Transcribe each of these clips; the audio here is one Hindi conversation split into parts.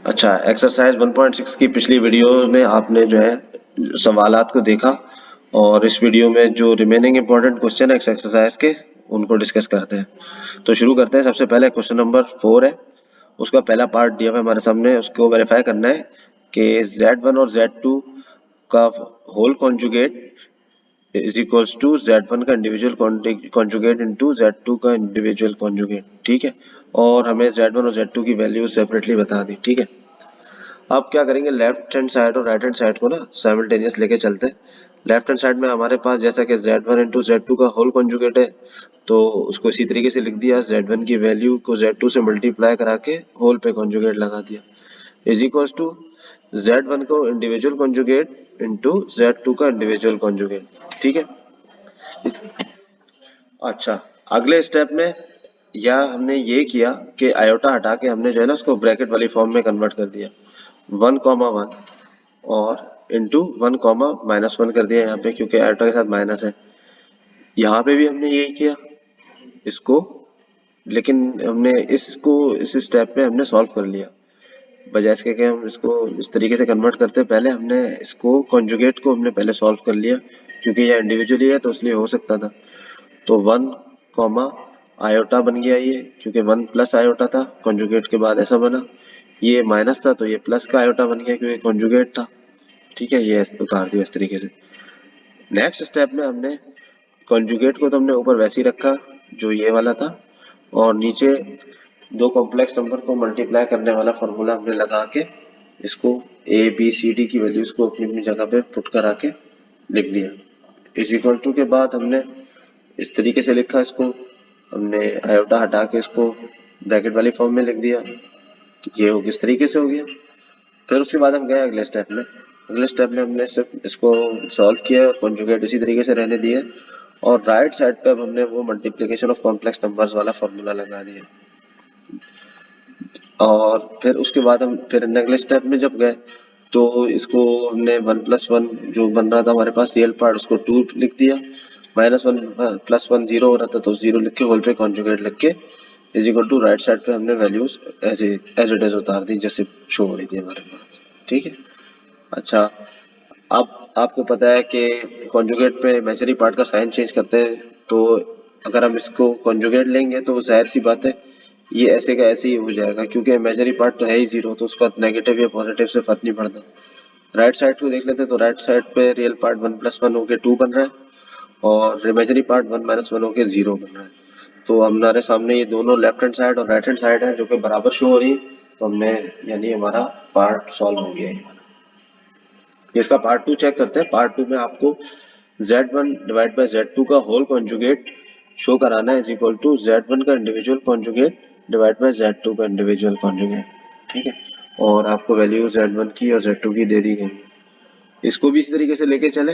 अच्छा, एक्सरसाइज 1.6 की पिछली वीडियो में आपने जो है सवालात को देखा और इस वीडियो में जो रिमेनिंग इंपॉर्टेंट क्वेश्चन है इस एक्सरसाइज के उनको डिस्कस करते हैं। तो शुरू करते हैं। सबसे पहले क्वेश्चन नंबर 4 है, उसका पहला पार्ट दिया हुआ है हमारे सामने, उसको वेरीफाई करना है कि Z1 और Z2 का whole conjugate is equals to Z1 का इंडिविजुअल कॉन्जुगेट इनटू Z2 का इंडिविजुअल कॉन्जुगेट। ठीक है, और हमें Z1 और Z2 की वैल्यू सेपरेटली बता दी। ठीक है, अब क्या करेंगे, लेफ्ट हैंड साइड और राइट हैंड साइड को ना साइमल्टेनियस लेके चलते हैं। लेफ्ट हैंड साइड में हमारे पास जैसा कि Z1 इंटू Z2 का होल कॉन्जुगेट है, तो उसको इसी तरीके से लिख दिया, Z1 की वैल्यू को Z2 से मल्टीप्लाई करा के होल पे कॉन्जुगेट लगा दिया, इज इक्वल्स टू Z1 को इंडिविजुअल कॉन्जुगेट इंटू Z2 का इंडिविजुअल कॉन्जुगेट। ठीक है, इस अच्छा, अगले स्टेप में या हमने ये किया कि आयोटा हटा के हमने जो है ना उसको ब्रैकेट वाली फॉर्म में कन्वर्ट कर दिया, 1,1 और इंटू 1,-1 कर दिया यहाँ पे, क्योंकि आयोटा के साथ माइनस है। यहाँ पे भी हमने यही किया इसको, लेकिन हमने इसको इस स्टेप में हमने सॉल्व कर लिया। बजाय इसके कि हम इसको इस तरीके से कन्वर्ट करते, पहले हमने इसको कॉन्जुगेट को हमने पहले सॉल्व कर लिया, क्योंकि यह इंडिविजुअली है तो इसलिए हो सकता था। तो 1, आयोटा बन गया ये, क्योंकि 1 प्लस आयोटा था, कॉन्जुगेट के बाद ऐसा बना। ये माइनस था तो ये प्लस का आयोटा बन गया क्योंकि कॉन्जुगेट था। ठीक है, ये उतार दिया इस तरीके से। नेक्स्ट स्टेप में हमने कॉन्जुगेट को तो हमने ऊपर वैसे ही रखा जो ये वाला था, और नीचे दो कॉम्प्लेक्स नंबर को मल्टीप्लाई करने वाला फॉर्मूला हमने लगा के इसको A B C D की वैल्यूज को अपनी अपनी जगह पे पुट करा के लिख दिया। इज इक्वल टू के बाद हमने इस तरीके से लिखा, इसको हमने आयोटा हटा के इसको ब्रैकेट वाली फॉर्म में लिख दिया। तो ये हो किस तरीके से हो गया। फिर उसके बाद हम गए अगले स्टेप में। अगले स्टेप में हमने सिर्फ इसको सॉल्व किया और कॉन्जुगेट इसी तरीके से रहने दिए, और राइट साइड पे अब हमने वो मल्टीप्लिकेशन ऑफ कॉम्प्लेक्स नंबर्स वाला फॉर्मूला लगा दिया। और फिर उसके बाद हम फिर अगले स्टेप में जब गए तो इसको हमने 1+1 जो बन रहा था हमारे पास रियल पार्ट, उसको 2 लिख दिया। -1 + 1 0 हो रहा था तो 0 लिख के होल पे कॉन्जुगेट लिख के is equal to right side पे हमने वैल्यूज एज इट इज उतार दी जैसे शो हो रही थी हमारे पास। ठीक है, अच्छा, अब आपको पता है कि कॉन्जुगेट पे इमेजिनरी पार्ट का साइन चेंज करते हैं, तो अगर हम इसको कॉन्जुगेट लेंगे तो जाहिर सी बात है ये ऐसे का ऐसे ही हो जाएगा, क्योंकि इमेजिनरी पार्ट तो है ही 0, तो उसका नेगेटिव या पॉजिटिव से फर्क नहीं पड़ता। राइट साइड को देख लेते हैं, तो राइट साइड पे रियल पार्ट 1+1 होके 2 बन रहा है और इमेजिनरी पार्ट 1-1 होके 0 बन रहा है। तो हमारे सामने ये दोनों लेफ्ट हैंड साइड और राइट हैंड साइड है जो कि बराबर शो हो रही है, तो हमने यानी हमारा पार्ट सॉल्व हो गया है। इसका पार्ट 2 चेक करते हैं। पार्ट 2 में आपको Z1 डिवाइड बाय Z2 का होल कॉन्जुगेट शो कराना है, इज इक्वल टू Z1 का individual conjugate divide by Z2 का इंडिविजुअल कॉन्जुगेट। ठीक है, और आपको वैल्यू Z1 की और Z2 की दे दी गई। इसको भी इसी तरीके से लेके चले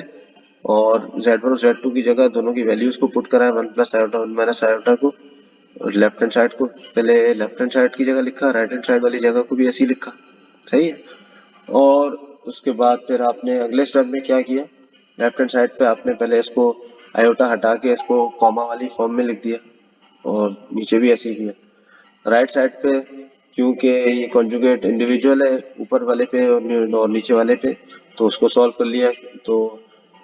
और Z1 और Z2 की जगह दोनों की वैल्यूज को पुट कराए, 1 प्लस आयोटा 1 माइनस आयोटा को, और लेफ्ट हैंड साइड को पहले लेफ्ट हैंड साइड की जगह लिखा, राइट हैंड साइड वाली जगह को भी ऐसे ही लिखा। सही है, और उसके बाद फिर आपने अगले स्टेप में क्या किया, लेफ्ट हैंड साइड पे आपने पहले इसको आयोटा हटा के इसको कॉमा वाली फॉर्म में लिख दिया और नीचे भी ऐसे ही किया। राइट साइड पे क्योंकि ये कॉन्जुगेट इंडिविजुअल है ऊपर वाले पे और नीचे वाले पे, तो उसको सॉल्व कर लिया। तो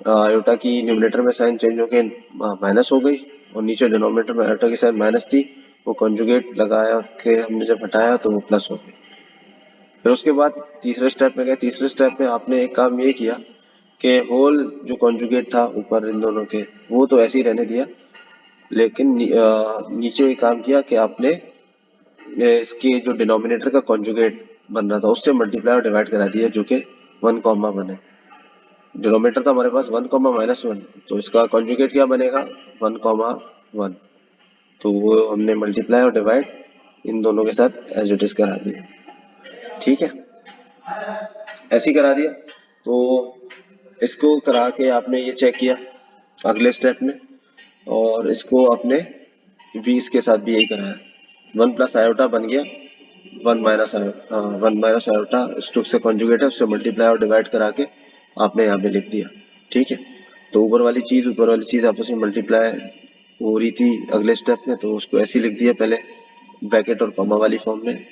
आयोटा की न्यूमरेटर में साइन चेंज होके माइनस हो गई और नीचे डिनोमिनेटर में आयोटा की साइन माइनस थी, वो कॉन्जुगेट लगाया के हमने जब हटाया तो वो प्लस हो गई। फिर उसके बाद तीसरे स्टेप में गए। तीसरे स्टेप में आपने एक काम ये किया कि होल जो कॉन्जुगेट था ऊपर इन दोनों के वो तो ऐसे ही रहने दिया, लेकिन नीचे एक काम किया कि आपने इसके जो डिनोमिनेटर का कॉन्जुगेट बन रहा था उससे मल्टीप्लाई और डिवाइड करा दिया, जो कि 1,1 है। डिनोमिनेटर था हमारे पास 1,-1, तो इसका कॉन्जुगेट क्या बनेगा, 1,1। तो वो हमने मल्टीप्लाई और डिवाइड इन दोनों के साथ एज इट इज करा दिया। ठीक है, ऐसे ही करा दिया। तो इसको करा के आपने ये चेक किया अगले स्टेप में, और इसको आपने भी इसके साथ भी यही कराया, 1 प्लस आयोटा बन गया 1 माइनस आयोटा, से कॉन्जुगेट है उससे मल्टीप्लाई और डिवाइड करा के आपने यहाँ पे लिख दिया। ठीक है, तो ऊपर वाली चीज आपस में मल्टीप्लाई हो रही थी अगले स्टेप में, तो उसको ऐसे ही लिख दिया पहले ब्रैकेट और कॉमा वाली फॉर्म में।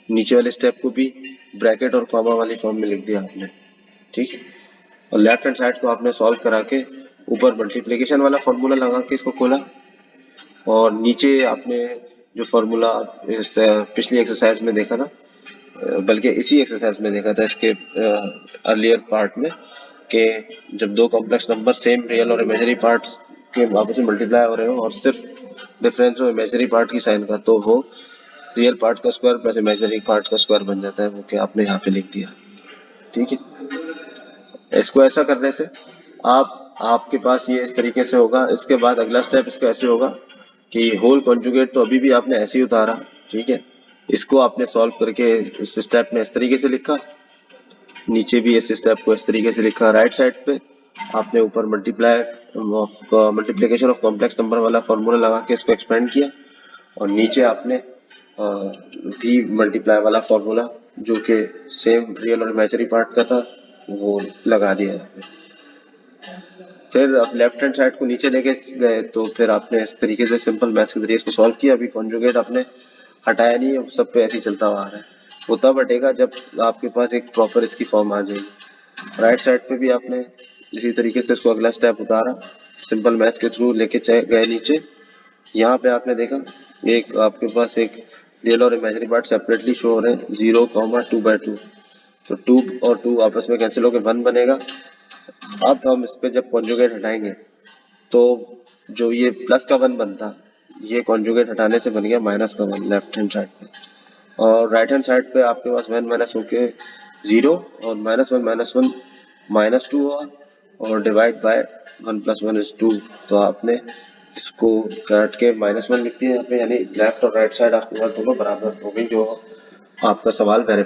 नीचे वाले स्टेप को भी ब्रैकेट और कॉमा वाली फॉर्म में लिख दिया आपने, ठीक है। और लेफ्ट हैंड साइड को आपने सॉल्व करा के ऊपर मल्टीप्लिकेशन वाला फॉर्मूला लगा के इसको खोला, और नीचे आपने जो फॉर्मूला इस पिछली एक्सरसाइज में देखा था, बल्कि इसी एक्सरसाइज में देखा था इसके अर्लियर पार्ट में, कि जब दो कॉम्प्लेक्स नंबर सेम रियल और इमेजिनरी पार्ट्स के आपस में मल्टीप्लाई हो रहे हो और सिर्फ डिफरेंस हो इमेजिनरी पार्ट की साइन का, तो वो रियल पार्ट का स्क्वायर प्लस इमेजिनरी पार्ट का स्क्वायर बन जाता है, वो क्या आपने यहाँ पे लिख दिया, ठीक है। इसको ऐसा करने से आपके पास ये इस तरीके से होगा। इसके बाद अगला स्टेप इसका ऐसे होगा कि होल कॉन्जुगेट तो अभी भी आपने ऐसे ही उतारा, ठीक है। इसको आपने सॉल्व करके इस स्टेप में इस तरीके से लिखा, नीचे भी इस स्टेप को इस तरीके से लिखा। राइट साइड पे आपने ऊपर मल्टीप्लिकेशन ऑफ कॉम्प्लेक्स नंबर वाला फॉर्मूला लगा के इसको एक्सपेंड किया, और नीचे आपने भी मल्टीप्लाई वाला फॉर्मूला जो कि सेम रियल और इमेजिनरी पार्ट का था वो लगा दिया। फिर आप लेफ्ट हैंड साइड को नीचे लेके गए तो फिर आपने इस तरीके से सिंपल मैथ्स के जरिए इसको सॉल्व किया। अभी कॉन्जुगेट आपने हटाया नहीं है, सब पे ऐसे ही चलता हुआ आ रहा है। वो तब हटेगा जब आपके पास एक प्रॉपर इसकी फॉर्म आ जाएगी। राइट साइड पे भी आपने इसी तरीके से इसको अगला स्टेप उतारा, सिंपल मैथ्स के थ्रू लेके गए नीचे। यहाँ पे आपने देखा एक आपके पास एक रियल और इमेजिनरी पार्ट सेपरेटली शो हो रहे हैं, 0,2/2। तो 2 और 2 आपस में कैंसिल होकर 1 बनेगा। अब हम इस पे जब कॉन्जुगेट हटाएंगे तो जो ये प्लस का 1 बनता, ये कॉन्जुगेट हटाने से बन गया माइनस का 1 लेफ्ट हैंड साइड पे। और राइट हैंड साइड पे आपके पास 1 माइनस होके 0, और -1 -2 हुआ, और डिवाइड बाय 1 + 1 = 2। तो आपने इसको काट के -1 लिख दिया यहाँ पे, यानी लेफ्ट और राइट साइड आपके पास दोनों बराबर हो गई, जो आपका सवाल वेरीफाई